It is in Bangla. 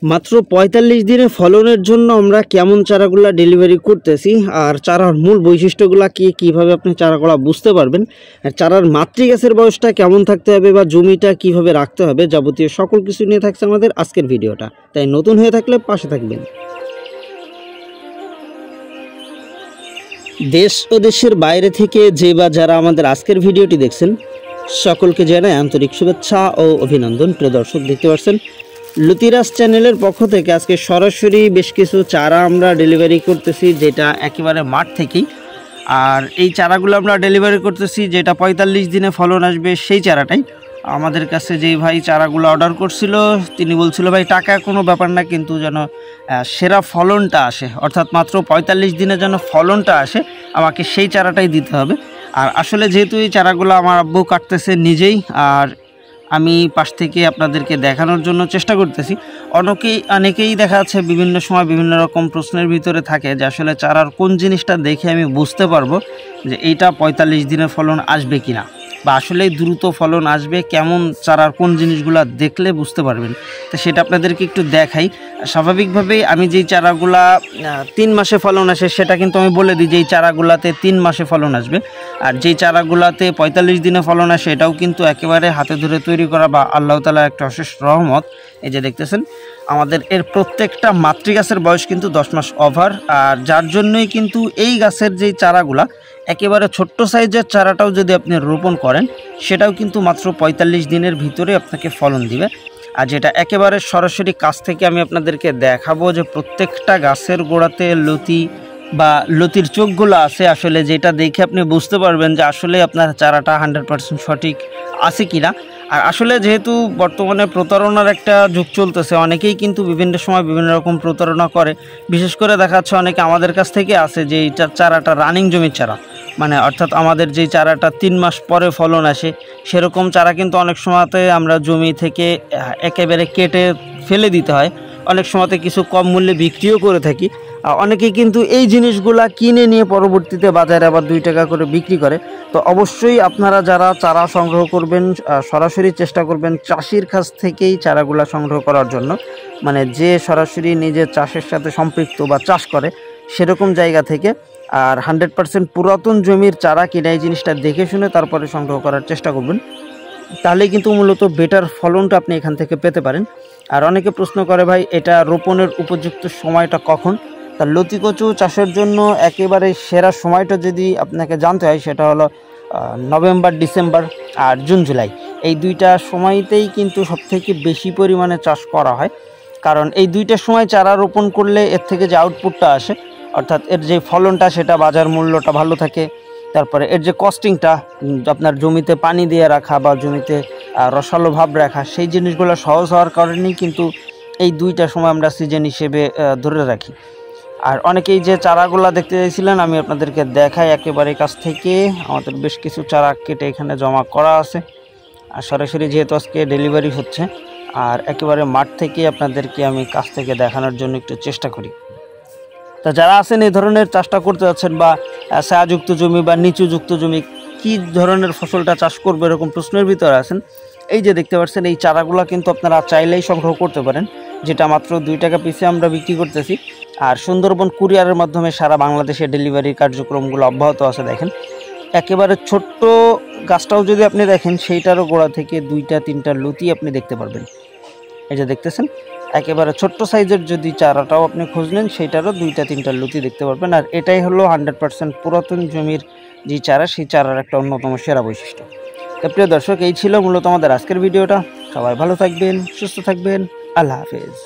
মাত্র ৪৫ দিনে ফলনের জন্য আমরা কেমন চারাগুলা ডেলিভারি করতেছি আর চারার মূল বৈশিষ্ট্যগুলো কিভাবে আপনি চারাগুলা বুঝতে পারবেন, আর চারার মাতৃগাছের বয়সটা কেমন থাকতে হবে বা জমিটা কিভাবে রাখতে হবে, যাবতীয় সকল কিছু নিয়ে থাকছে আমাদের আজকের ভিডিওটা। তাই নতুন হয়ে থাকলে পাশে থাকবেন। দেশ ও দেশের বাইরে থেকে যে বা যারা আমাদের আজকের ভিডিওটি দেখছেন সকলকে জানাই আন্তরিক শুভেচ্ছা ও অভিনন্দন। প্রিয় দর্শক, দেখতে পাচ্ছেন লতিরাজ চ্যানেলের পক্ষ থেকে আজকে সরাসরি বেশ কিছু চারা আমরা ডেলিভারি করতেছি, যেটা একেবারে মাঠ থেকেই। আর এই চারাগুলো আমরা ডেলিভারি করতেছি যেটা ৪৫ দিনে ফলন আসবে সেই চারাটাই। আমাদের কাছে যেই ভাই চারাগুলো অর্ডার করছিল তিনি বলছিল ভাই টাকা কোনো ব্যাপার না, কিন্তু যেন সেরা ফলনটা আসে, অর্থাৎ মাত্র ৪৫ দিনে যেন ফলনটা আসে, আমাকে সেই চারাটাই দিতে হবে। আর আসলে যেহেতু এই চারাগুলো আমার আব্বু কাটতেছে নিজেই, আর আমি পাশ থেকে আপনাদেরকে দেখানোর জন্য চেষ্টা করতেছি। অনেকেই দেখা যাচ্ছে বিভিন্ন সময় বিভিন্ন রকম প্রশ্নের ভিতরে থাকে যে আসলে চারার কোন জিনিসটা দেখে আমি বুঝতে পারবো যে এইটা ৪৫ দিনের ফলন আসবে কিনা, বা আসলেই দ্রুত ফলন আসবে, কেমন চারার কোন জিনিসগুলো দেখলে বুঝতে পারবেন। তো সেটা আপনাদেরকে একটু দেখাই। স্বাভাবিকভাবেই আমি যেই চারাগুলা 3 মাসে ফলন আসে সেটা কিন্তু আমি বলে দিই যে এই চারাগুলাতে 3 মাসে ফলন আসবে, আর যেই চারাগুলাতে ৪৫ দিনে ফলন আসে এটাও কিন্তু একেবারে হাতে ধরে তৈরি করা বা আল্লাহ তাআলার একটা অশেষ রহমত। এই যে দেখতেছেন আমাদের এর প্রত্যেকটা মাতৃগাছের বয়স কিন্তু 10 মাস ওভার, আর যার জন্যই কিন্তু এই গাছের যেই চারাগুলা একেবারে ছোট্ট সাইজের চারাটাও যদি আপনি রোপণ করেন সেটাও কিন্তু মাত্র ৪৫ দিনের ভিতরে আপনাকে ফলন দিবে। আর যেটা একেবারে সরাসরি কাছ থেকে আমি আপনাদেরকে দেখাবো যে প্রত্যেকটা গাছের গোড়াতে লতি বা লতির চোখগুলো আছে, আসলে যেটা দেখে আপনি বুঝতে পারবেন যে আসলে আপনার চারাটা 100% সঠিক আছে কিনা। আর আসলে যেহেতু বর্তমানে প্রতারণার একটা যুগ চলতেছে, অনেকেই কিন্তু বিভিন্ন সময় বিভিন্ন রকম প্রতারণা করে। বিশেষ করে দেখা যাচ্ছে অনেকে আমাদের কাছ থেকে আসে যে এইটা চারাটা রানিং জমির চারা, মানে অর্থাৎ আমাদের যেই চারাটা 3 মাস পরে ফলন আসে সেরকম চারা কিন্তু অনেক সময়তে আমরা জমি থেকে একেবারে কেটে ফেলে দিতে হয়, অনেক সময়তে কিছু কম মূল্যে বিক্রিও করে থাকি। অনেকেই কিন্তু এই জিনিসগুলা কিনে নিয়ে পরবর্তীতে বাজারে আবার 2 টাকা করে বিক্রি করে। তো অবশ্যই আপনারা যারা চারা সংগ্রহ করবেন সরাসরি চেষ্টা করবেন চাষির কাছ থেকেই চারাগুলা সংগ্রহ করার জন্য, মানে যে সরাসরি নিজের চাষের সাথে সম্পৃক্ত বা চাষ করে সেরকম জায়গা থেকে। আর 100% পুরাতন জমির চারা কিনা এই জিনিসটা দেখে শুনে তারপরে সংগ্রহ করার চেষ্টা করবেন, তাহলে কিন্তু মূলত বেটার ফলনটা আপনি এখান থেকে পেতে পারেন। আর অনেকে প্রশ্ন করে ভাই এটা রোপণের উপযুক্ত সময়টা কখন? তার লতিকচু চাষের জন্য একেবারে সেরা সময়টা যদি আপনাকে জানতে হয় সেটা হলো নভেম্বর, ডিসেম্বর আর জুন, জুলাই। এই 2টা সময়তেই কিন্তু সবথেকে বেশি পরিমাণে চাষ করা হয়, কারণ এই 2টা সময় চারা রোপণ করলে এর থেকে যে আউটপুটটা আসে, অর্থাৎ এর যে ফলনটা সেটা বাজার মূল্যটা ভালো থাকে। তারপরে এর যে কস্টিংটা, আপনার জমিতে পানি দিয়ে রাখা বা জমিতে রসালো ভাব রাখা, সেই জিনিসগুলো সহজ হওয়ার কারণেই কিন্তু এই 2টা সময় আমরা সিজন হিসেবে ধরে রাখি। আর অনেকেই যে চারাগুলা দেখতে চাইছিলেন আমি আপনাদেরকে দেখাই একেবারে কাছ থেকে। আমাদের বেশ কিছু চারা কেটে এখানে জমা করা আছে, আর সরাসরি যেহেতু আজকে ডেলিভারি হচ্ছে আর একেবারে মাঠ থেকে আপনাদেরকে আমি কাছ থেকে দেখানোর জন্য একটু চেষ্টা করি। তা যারা আছেন এই ধরনের চাষটা করতে যাচ্ছেন বা ছায়াযুক্ত জমি বা নিচুযুক্ত জমি, কী ধরনের ফসলটা চাষ করবে এরকম প্রশ্নের ভিতরে আছেন, এই যে দেখতে পাচ্ছেন এই চারাগুলো কিন্তু আপনারা চাইলেই সংগ্রহ করতে পারেন, যেটা মাত্র 2 টাকা পিসে আমরা বিক্রি করতেছি। আর সুন্দরবন কুরিয়ারের মাধ্যমে সারা বাংলাদেশে ডেলিভারি কার্যক্রমগুলো অব্যাহত আছে। দেখেন একেবারে ছোট্ট গাছটাও যদি আপনি দেখেন সেইটারও গোড়া থেকে 2-3টা লতি আপনি দেখতে পারবেন। এই যে দেখতেছেন একেবারে ছোট্ট সাইজের যদি চারাটাও আপনি খোঁজ নেন সেইটারও 2-3টা লতি দেখতে পারবেন। আর এটাই হলো 100% পুরাতন জমির যে চারা, সেই চারার একটা অন্যতম সেরা বৈশিষ্ট্য। তো প্রিয় দর্শক, এই ছিল মূলত আমাদের আজকের ভিডিওটা। সবাই ভালো থাকবেন, সুস্থ থাকবেন, আল্লাহ হাফেজ।